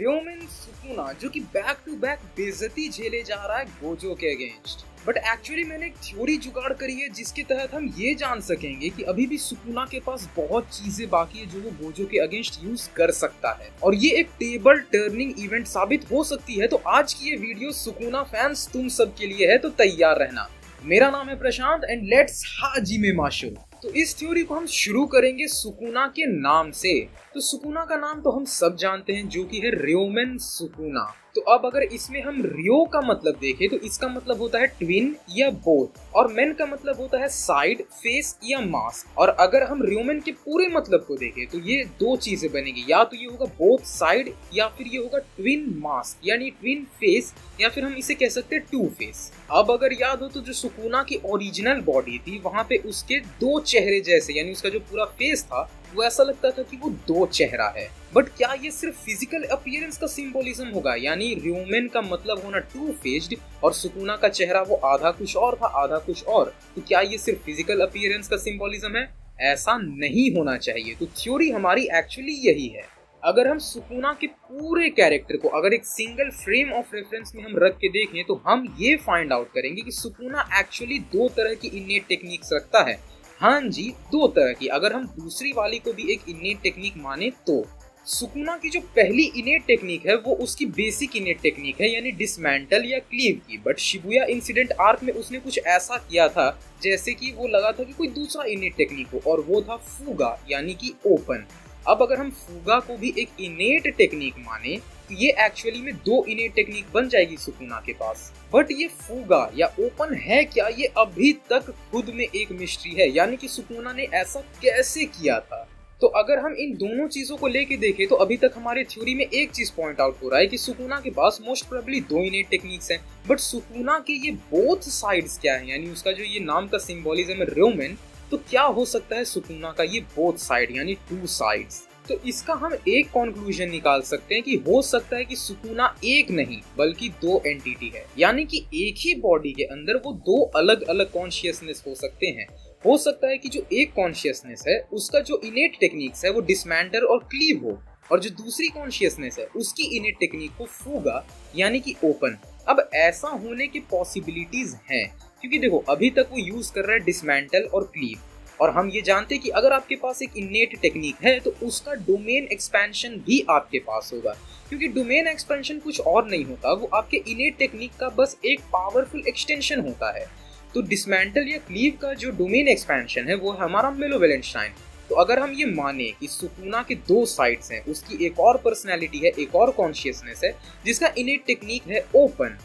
र्योमेन Sukuna जो कि back to back बेइज्जती झेले जा रहा है गोजो के अगेंस्ट। बट एक्चुअली मैंने एक थ्योरी जुगाड़ करी है जिसके तहत हम ये जान सकेंगे कि अभी भी सुकुना के पास बहुत चीजें बाकी है जो वो गोजो के अगेंस्ट यूज कर सकता है और ये एक टेबल टर्निंग इवेंट साबित हो सकती है। तो आज की ये वीडियो सुकुना फैंस तुम सब के लिए है, तो तैयार रहना। मेरा नाम है प्रशांत एंड लेट्स हाजिमे माशो। तो इस थ्योरी को हम शुरू करेंगे सुकुना के नाम से। तो सुकुना का नाम तो हम सब जानते हैं जो कि है र्योमेन सुकुना। तो अब अगर इसमें हम रियो का मतलब देखें तो इसका मतलब होता है ट्विन या बोथ, और मेन का मतलब होता है साइड, फेस या मास्क। और अगर हम र्योमेन के पूरे मतलब को देखें तो ये दो चीजें बनेगी, या तो ये होगा बोथ साइड या फिर ये होगा ट्विन मास्क यानी ट्विन फेस, या फिर हम इसे कह सकते हैं टू फेस। अब अगर याद हो तो जो सुकुना की ओरिजिनल बॉडी थी वहां पे उसके दो चेहरे जैसे यानी उसका जो पूरा फेस था वो ऐसा लगता था कि वो दो चेहरा है। बट क्या ये सिर्फ फिजिकल अपीयरेंस का सिंबोलिज्म होगा, यानी र्योमेन का मतलब होना टू फेस्ड और सुकुना का चेहरा वो आधा कुछ और था आधा कुछ और, तो क्या ये सिर्फ फिजिकल अपीयरेंस का सिंबोलिज्म है? ऐसा नहीं होना चाहिए। तो थ्योरी हमारी एक्चुअली यही है। अगर हम सुकुना के पूरे कैरेक्टर को अगर एक सिंगल फ्रेम ऑफ रेफरेंस में हम रख के देखें तो हम ये फाइंड आउट करेंगे कि सुकुना एक्चुअली दो तरह की इनेट टेक्निक्स रखता है। हाँ जी, दो तरह की। अगर हम दूसरी वाली को भी एक इनेट टेक्निक माने तो सुकुना की जो पहली इनेट टेक्निक है वो उसकी बेसिक इनेट टेक्निक है यानी डिसमेंटल या क्लीव की। बट शिबुया इंसिडेंट आर्क में उसने कुछ ऐसा किया था जैसे कि वो लगा था कि कोई दूसरा इनेट टेक्निक हो, और वो था फूगा यानी कि ओपन। अब अगर हम फूगा को भी एक इनेट टेक्निक माने तो ये एक्चुअली में दो इनेट टेक्निक बन जाएगी सुकुना के पास। बट ये फूगा या ओपन है क्या, ये अभी तक खुद में एक मिस्ट्री है, यानी कि सुकुना ने ऐसा कैसे किया था। तो अगर हम इन दोनों चीजों को लेके देखें तो अभी तक हमारे थ्योरी में एक चीज पॉइंट आउट हो रहा है कि सुकुना के पास मोस्ट प्रोबेबली दो इनेट टेक्निक्स हैं। बट सुकुना के ये बोथ साइड्स क्या है, यानी उसका जो ये नाम का सिंबोलिज्म है र्योमेन, तो क्या हो सकता है सुकुना का ये बोथ साइड यानी टू साइड्स। तो इसका हम एक कंक्लूजन निकाल सकते हैं कि हो सकता है कि सुकुना एक नहीं बल्कि दो एंटिटी है, यानी कि एक ही बॉडी के अंदर वो दो अलग अलग कॉन्शियसनेस हो सकते हैं। हो सकता है कि जो एक कॉन्शियसनेस है उसका जो इनेट टेक्निक्स है वो डिसमेंटर और क्लीव हो, और जो दूसरी कॉन्शियसनेस है उसकी इनेट टेक्निक हो फूगा यानी कि ओपन। अब ऐसा होने की पॉसिबिलिटीज हैं क्योंकि देखो अभी तक वो यूज कर रहा है डिसमेंटल और क्लीव, और हम ये जानते हैं कि अगर आपके पास एक इनेट टेक्निक है तो उसका डोमेन एक्सपेंशन भी आपके पास होगा, क्योंकि डोमेन एक्सपेंशन कुछ और नहीं होता, वो आपके इनेट टेक्निक का बस एक पावरफुल एक्सटेंशन होता है। तो डिसमेंटल या क्लीव का जो डोमेन एक्सपेंशन है वो है हमारा मेलोवेलेंटाइन। तो अगर हम ये माने कि सुकुना के दो साइड्स हैं, उसकी एक और पर्सनैलिटी है, एक और कॉन्शियसनेस है जिसका इनेट टेक्निक है ओपन,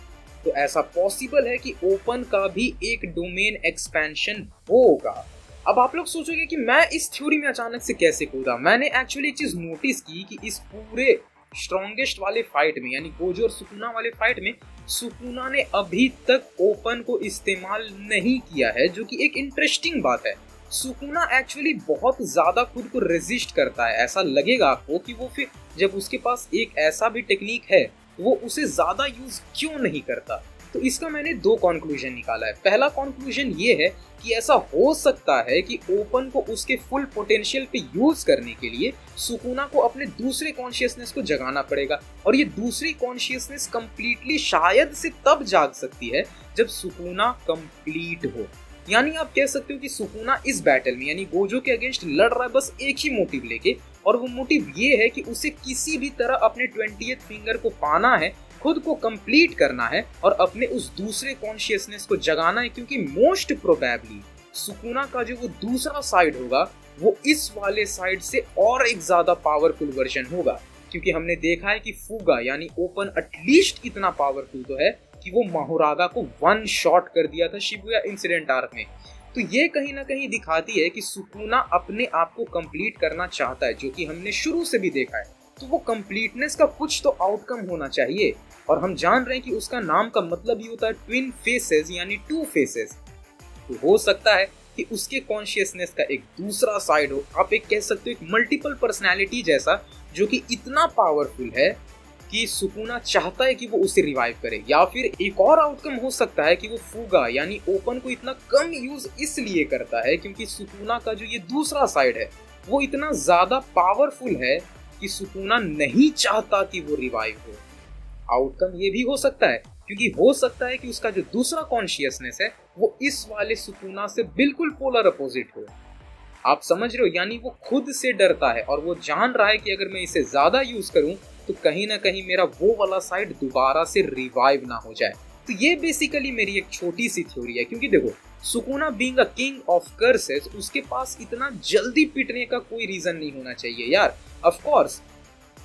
तो ऐसा पॉसिबल है कि ओपन का भी एक डोमेन एक्सपेंशन होगा। अब आप लोग सोचोगे कि मैं इस थ्योरी में अचानक से कैसे कूदा। मैंने एक्चुअली एक चीज नोटिस की कि इस पूरे स्ट्रॉन्गेस्ट वाले फाइट में यानी गोजो और सुकुना वाले फाइट में सुकुना ने अभी तक ओपन को इस्तेमाल नहीं किया है, जो कि एक इंटरेस्टिंग बात है। सुकुना एक्चुअली बहुत ज्यादा खुद को रेजिस्ट करता है। ऐसा लगेगा आपको कि वो फिर जब उसके पास एक ऐसा भी टेक्निक है वो उसे ज्यादा यूज क्यों नहीं करता। तो इसका मैंने दो कंक्लूजन निकाला है। पहला कंक्लूजन ये है कि ऐसा हो सकता है कि ओपन को उसके फुल पोटेंशियल पे यूज करने के लिए सुकुना को अपने दूसरे कॉन्शियसनेस को जगाना पड़ेगा, और ये दूसरी कॉन्शियसनेस कंप्लीटली शायद से तब जाग सकती है जब सुकुना कंप्लीट हो। यानी आप कह सकते हो कि सुकुना इस बैटल में यानी गोजो के अगेंस्ट लड़ रहा है बस एक ही मोटिव लेके, और वो मोटिव ये है कि उसे किसी भी तरह अपने 20th फिंगर को पाना है, खुद को कंप्लीट करना है और अपने उस दूसरे कॉन्शियसनेस को जगाना है, क्योंकि मोस्ट प्रोबेबली सुकुना का जो वो दूसरा साइड होगा वो इस वाले साइड से और एक ज्यादा पावरफुल वर्जन होगा। क्योंकि हमने देखा है कि फूगा यानी ओपन एटलीस्ट इतना पावरफुल तो है कि वो माहुरागा को वन शॉट कर दिया था शिबुया इंसिडेंट आर्क में। तो ये कहीं ना कहीं दिखाती है कि सुकुना अपने आप को कंप्लीट करना चाहता है, जो कि हमने शुरू से भी देखा है। तो वो कंप्लीटनेस का कुछ तो आउटकम होना चाहिए, और हम जान रहे हैं कि उसका नाम का मतलब ही होता है ट्विन फेसेस यानी टू फेसेस। तो हो सकता है कि उसके कॉन्शियसनेस का एक दूसरा साइड हो, आप एक कह सकते हो एक मल्टीपल पर्सनैलिटी जैसा, जो कि इतना पावरफुल है कि सुकुना चाहता है कि वो उसे रिवाइव करे। या फिर एक और आउटकम हो सकता है कि वो फूगा यानी ओपन को इतना कम यूज इसलिए करता है क्योंकि सुकुना का जो ये दूसरा साइड है वो इतना ज्यादा पावरफुल है कि सुकुना नहीं चाहता कि वो रिवाइव हो। आउटकम ये भी हो सकता है, क्योंकि हो सकता है कि उसका जो दूसरा कॉन्शियसनेस है वो इस वाले सुकुना से बिल्कुल पोलर अपोजिट हो। आप समझ रहे हो, यानी वो खुद से डरता है और वो जान रहा है कि अगर मैं इसे ज्यादा यूज करूं तो कहीं ना कहीं मेरा वो वाला साइड दोबारा से रिवाइव ना हो जाए। तो ये बेसिकली मेरी एक छोटी सी थ्योरी है, क्योंकि देखो Sukuna being a king of curses, उसके पास इतना जल्दी पिटने का कोई रीजन नहीं होना चाहिए यार। ऑफ कोर्स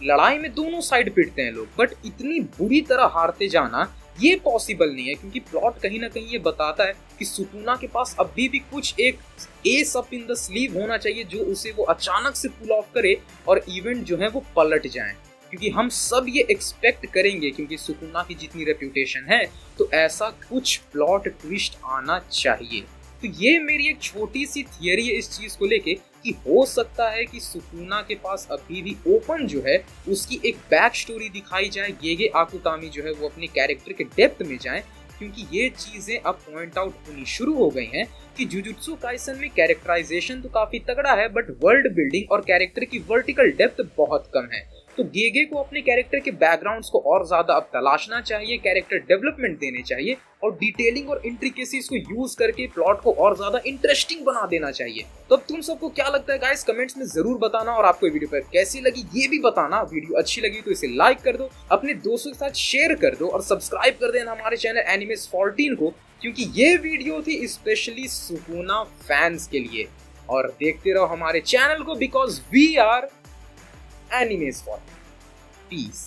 लड़ाई में दोनों साइड पिटते हैं लोग, बट इतनी बुरी तरह हारते जाना ये पॉसिबल नहीं है, क्योंकि प्लॉट कहीं ना कहीं ये बताता है कि सुकुना के पास अभी भी कुछ एक S up in the sleeve होना चाहिए जो उसे वो अचानक से पुल ऑफ करे और इवेंट जो है वो पलट जाए। क्योंकि हम सब ये एक्सपेक्ट करेंगे, क्योंकि सुकुना की जितनी रेप्यूटेशन है, तो ऐसा कुछ प्लॉट ट्विस्ट आना चाहिए। तो ये मेरी एक छोटी सी थियरी है इस चीज को लेके कि हो सकता है कि सुकुना के पास अभी भी ओपन जो है उसकी एक बैक स्टोरी दिखाई जाए, गेगे आकुतामी जो है वो अपने कैरेक्टर के डेप्थ में जाए, क्योंकि ये चीजें अब पॉइंट आउट होनी शुरू हो गई हैं कि जुजुत्सु काइसन में कैरेक्टराइजेशन तो काफी तगड़ा है, बट वर्ल्ड बिल्डिंग और कैरेक्टर की वर्टिकल डेप्थ बहुत कम है। तो गेगे को अपने कैरेक्टर के बैकग्राउंड्स को और ज्यादा अब तलाशना चाहिए, कैरेक्टर डेवलपमेंट देने चाहिए और डिटेलिंग और इंट्रिकेसीज को यूज करके प्लॉट को और ज्यादा इंटरेस्टिंग बना देना चाहिए। तो अब तुम सबको क्या लगता है गाइस, कमेंट्स में जरूर बताना, और आपको वीडियो पर कैसी लगी ये भी बताना। वीडियो अच्छी लगी तो इसे लाइक कर दो, अपने दोस्तों के साथ शेयर कर दो और सब्सक्राइब कर देना हमारे चैनल एनिमेस 14 को, क्योंकि ये वीडियो थी स्पेशली सुकुना फैंस के लिए। और देखते रहो हमारे चैनल को, because we are Animes for Peace.